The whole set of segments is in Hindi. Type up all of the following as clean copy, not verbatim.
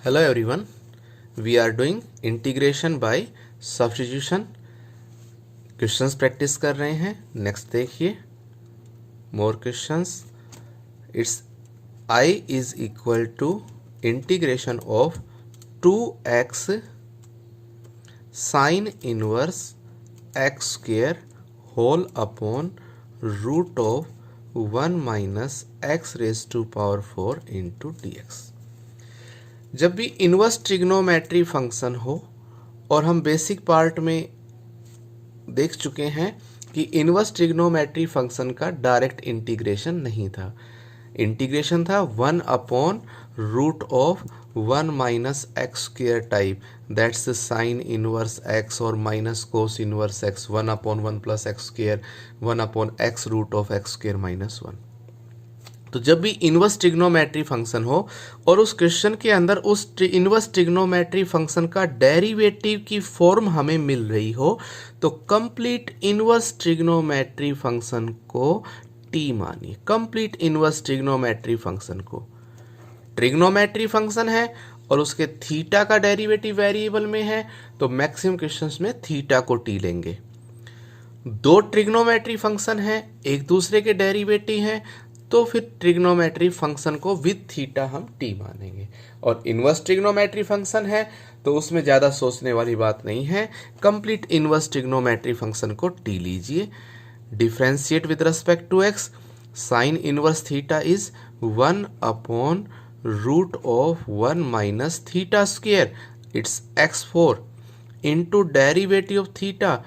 Hello everyone, we are doing integration by substitution. Questions practice कर रहे हैं. नेक्स्ट देखिए, more questions. It's I is equal to integration of 2x sine inverse x square whole upon root of 1 minus x raise to power 4 into dx. जब भी इनवर्स ट्रिग्नोमेट्री फंक्शन हो, और हम बेसिक पार्ट में देख चुके हैं कि इनवर्स ट्रिग्नोमेट्री फंक्शन का डायरेक्ट इंटीग्रेशन नहीं था. इंटीग्रेशन था 1 upon root of 1 minus x square type, that's sine inverse x और minus cos inverse x, 1 upon 1 plus x square, 1 upon x root of x square minus 1. तो जब भी इनवर्स ट्रिग्नोमेट्री फंक्शन हो और उस क्वेश्चन के अंदर उस इनवर्स ट्रिग्नोमेट्री फंक्शन का डेरिवेटिव की फॉर्म हमें मिल रही हो, तो कंप्लीट इनवर्स ट्रिग्नोमेट्री फंक्शन को टी मानिए. कंप्लीट इनवर्स ट्रिग्नोमेट्री फंक्शन को, ट्रिग्नोमेट्री फंक्शन है और उसके थीटा का डेरिवेटिव वेरिएबल में है, तो मैक्सिमम क्वेश्चंस में थीटा को टी लेंगे. दो ट्रिग्नोमेट्री फंक्शन है, एक दूसरे के डेरिवेटिव हैं, तो फिर ट्रिग्नोमेट्री फंक्शन को विद थीटा हम टी मानेंगे. और इनवर्स ट्रिग्नोमेट्री फंक्शन है तो उसमें ज़्यादा सोचने वाली बात नहीं है. कंप्लीट इनवर्स ट्रिग्नोमेट्री फंक्शन को टी लीजिए. Differentiate with respect to X. Sine inverse theta is 1 upon root of 1 minus theta square, it's x4 into derivative of theta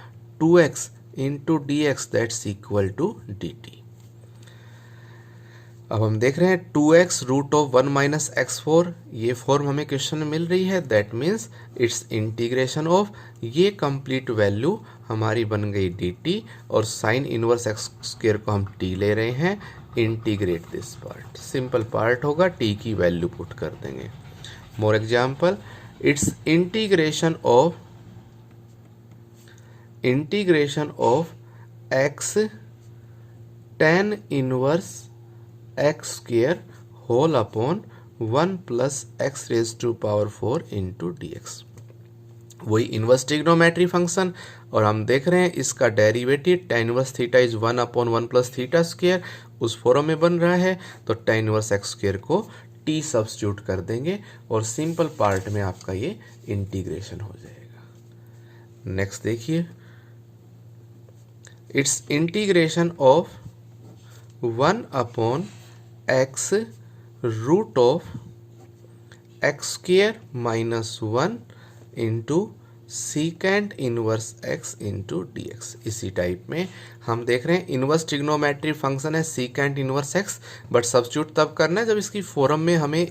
2x into D x, that's equal to D T. अब हम देख रहे हैं 2x root of 1 minus x4, ये फॉर्म हमें क्वेश्चन में मिल रही है. That means it's integration of, ये कंप्लीट वैल्यू हमारी बन गई dt, और साइन इनवर्स एक्स स्क्वेयर को हम t ले रहे हैं. Integrate this part, simple part होगा, t की वैल्यू पुट कर देंगे. More example, it's integration of x tan inverse x square whole upon 1 plus x raise to power 4 into D x. वही इनवर्स ट्रिग्नोमेट्री फंक्शन, और हम देख रहे हैं इसका derivative tan inverse theta is 1 upon 1 plus theta square, उस फॉर्म में बन रहा है, तो tan इनवर्स एक्स स्क्वेयर को t सब्स्टिट्यूट कर देंगे और सिंपल पार्ट में आपका ये इंटीग्रेशन हो जाएगा. नेक्स्ट देखिए, it's integration of 1 upon x root of x square minus 1 into secant inverse x into D x. इसी टाइप में हम देख रहे हैं इनवर्स ट्रिग्नोमेट्री फंक्शन है secant inverse x, but substitute तब करना है जब इसकी फॉर्म में हमें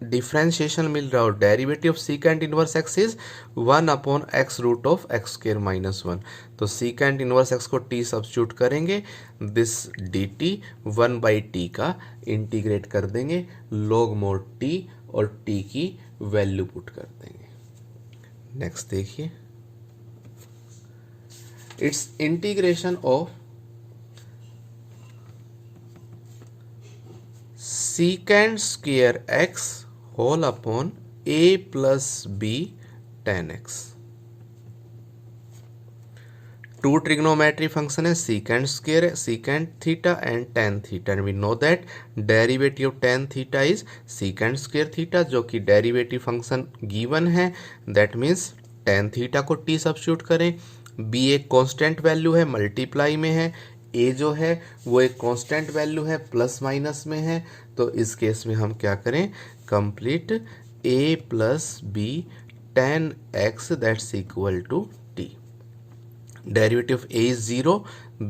डिफ्रेंशिएशन मिल रहा हो. Derivative of secant inverse x is 1 upon x root of x square minus 1. तो सीकेंट इनवर्स एक्स को t सब्स्टिट्यूट करेंगे, दिस dt 1 बाई टी का इंटीग्रेट कर देंगे, log मोड t, और t की वैल्यू पुट कर देंगे. नेक्स्ट देखिए, it's integration of secant square x whole upon a plus b tan x. Two trigonometry function है, secant square, secant theta and tan theta, and we know that derivative of tan theta is secant square theta, जो कि डेरिवेटिव फंक्शन गिवन है. दैट मीन्स tan थीटा को t सब्स्टिट्यूट करें, b एक कांस्टेंट वैल्यू है, मल्टीप्लाई में है, a जो है वो एक कांस्टेंट वैल्यू है, प्लस माइनस में है. तो इस केस में हम क्या करें, complete a plus b tan x, that's equal to t. Derivative of a is 0,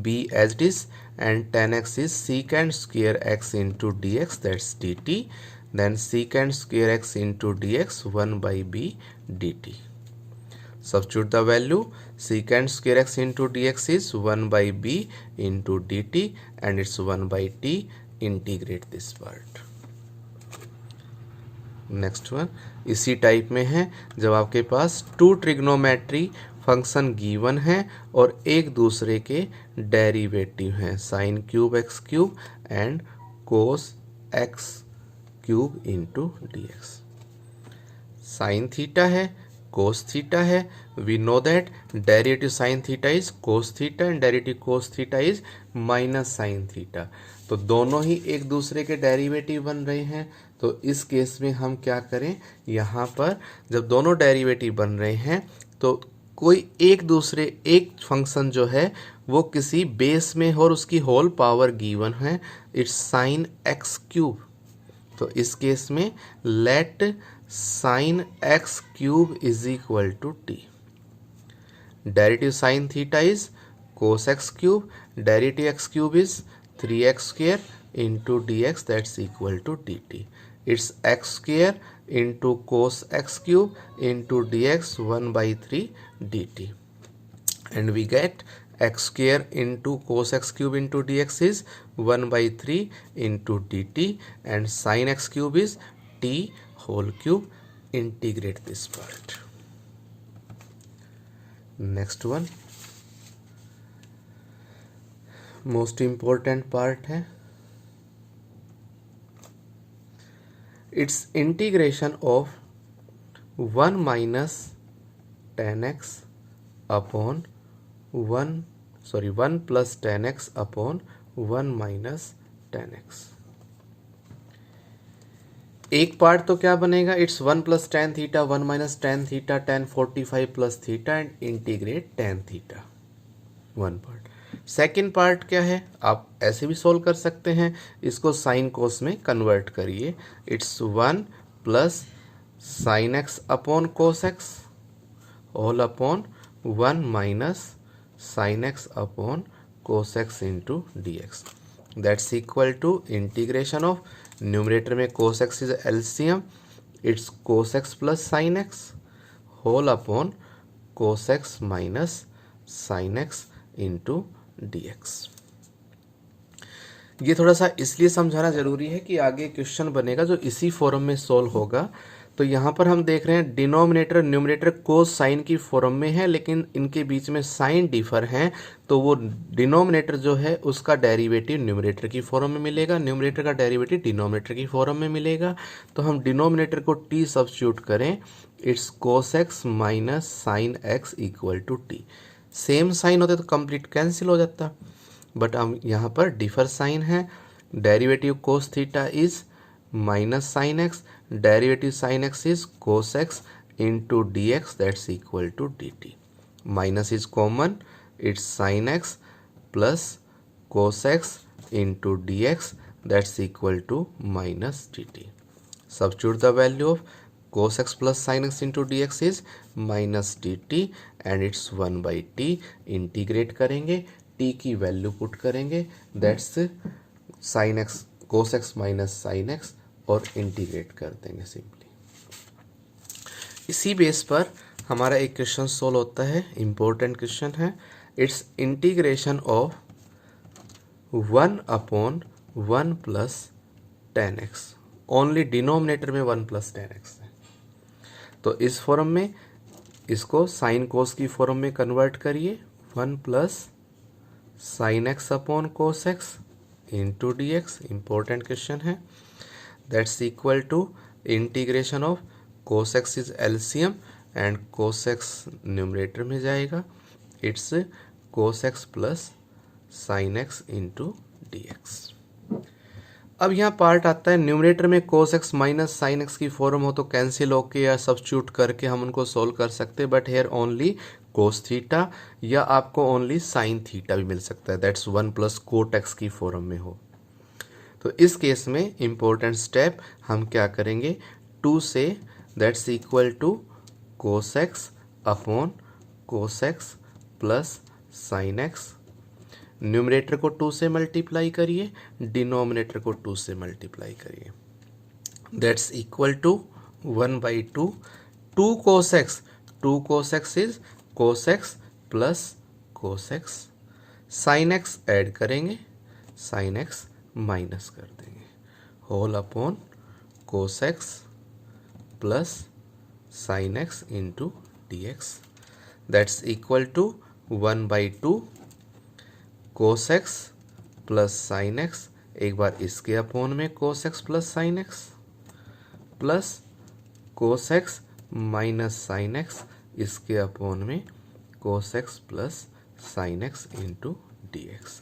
b as it is, and tan x is secant square x into dx, that's dt. Then secant square x into dx 1 by b dt. Substitute the value, secant square x into dx is 1 by b into dt, and it's 1 by t. Integrate this part. Next one इसी टाइप में है, जब आपके पास टू ट्रिग्नोमेट्री फंक्शन गिवन है और एक दूसरे के डेरिवेटिव हैं, sine cube x cube and cos x cube into D x. Sine theta है, कोस थीटा है. We know that derivative sine theta is cos theta and derivative cos theta is minus sine theta. तो दोनों ही एक दूसरे के डेरिवेटिव बन रहे हैं. तो इस केस में हम क्या करें, यहाँ पर जब दोनों डेरिवेटिव बन रहे हैं तो कोई एक फंक्शन जो है वो किसी बेस में हो और उसकी होल पावर गिवन है, इट्स साइन एक्स क्यूब. तो इस केस में let sine x cube is equal to t. Derivative sine theta is cos x cube, derivative x cube is 3x square into dx, that's equal to dt. It's x square into cos x cube into dx 1 by 3 dt. And we get x square into cos x cube into dx is 1 by 3 into dt, and sin x cube is t whole cube. Integrate this part. Next one, most important part है. It's integration of 1 minus 10x upon 1 plus 10x upon 1 minus 10x. एक पार्ट तो क्या बनेगा, it's 1 plus tan theta 1 minus tan theta tan 45 plus theta and integrate tan theta. One part. Second part क्या है, आप ऐसे भी सोल्व कर सकते हैं, इसको साइन कोस में कन्वर्ट करिए. It's 1 plus sine x upon cos x all upon 1 minus sine x upon cos x into D x. That's equal to integration of numerator में cos x is LCM, it's cos x plus sine x whole upon cos x minus sine x into dx. ये थोड़ा सा इसलिए समझाना जरूरी है कि आगे क्वेश्चन बनेगा जो इसी फॉर्म में सोल्व होगा. तो यहाँ पर हम देख रहे हैं डिनोमिनेटर न्यूमरेटर कोस साइन की फॉर्म में है, लेकिन इनके बीच में साइन डिफर हैं. तो वो डिनोमिनेटर जो है उसका डेरिवेटिव न्यूमरेटर की फॉर्म में मिलेगा, न्यूमरेटर का डेरिवेटिव डिनोमिनेटर की फॉर्म में मिलेगा. तो हम डिनोमिनेटर को टी सब्स्टिट्यूट करें, it's cos x minus sine x equal to t. Same sign होते तो कंप्लीट कैंसिल हो जाता, बट हम यहाँ पर डिफर साइन है. Derivative cos theta is minus sine x, derivative sine x is cos x into D x, that's equal to D t. Minus is common, it's sine x plus cos x into D x, that's equal to minus d t. Substitute the value of cos x plus sin x into dx is minus dt and it's 1 by t. Integrate करेंगे, t की वैल्यू पुट करेंगे, that's sin x cos x minus sin x और इंटीग्रेट कर देंगे सिंपली. इसी बेस पर हमारा एक क्वेश्चन सोल्व होता है, इंपॉर्टेंट क्वेश्चन है. It's integration of 1 upon 1 plus 10x. Only denominator में 1 प्लस 10x है. तो इस फॉर्म में इसको साइन कोस की फॉर्म में कन्वर्ट करिए, 1 plus sine x upon cos x into D x. Important question है. That's equal to integration of cos x is LCM and cos x numerator में जाएगा, it's cos x plus sine x into D x. अब यहाँ पार्ट आता है, न्यूमरेटर में cos x minus sine x की फॉर्म हो तो कैंसिल होके या सब्स्टिट्यूट करके हम उनको सोल्व कर सकते हैं, but here only cos theta या आपको ओनली साइन थीटा भी मिल सकता है, दैट्स 1 प्लस कोट एक्स की फॉर्म में हो. तो इस केस में इंपॉर्टेंट स्टेप हम क्या करेंगे, 2 से that's equal to cos x upon cos x plus sine x. Numerator को 2 से मल्टीप्लाई करिए, डिनोमिनेटर को 2 से मल्टीप्लाई करिए, that's equal to 1 by 2. 2 cos x is cos x plus cos x. Sine x add करेंगे, साइन एक्स माइनस कर देंगे, whole upon cos x plus sine x into D x. That's equal to 1 by 2 cos x plus sine x, एक बार इसके अपॉन में cos x plus sine x plus cos x minus sine x इसके अपॉन में cos x plus sine x into D x.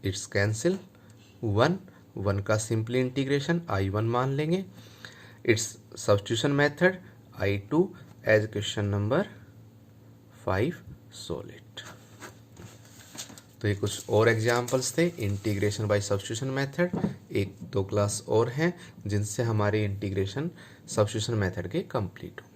It's cancel. One का सिंपली इंटीग्रेशन I1 मान लेंगे। It's substitution method I2 as question number 5 solve. तो ये कुछ और एग्जाम्पल्स थे इंटीग्रेशन बाय सब्स्टिट्यूशन मेथड। एक दो क्लास और हैं जिनसे हमारे इंटीग्रेशन सब्स्टिट्यूशन मेथड के कंप्लीट हो।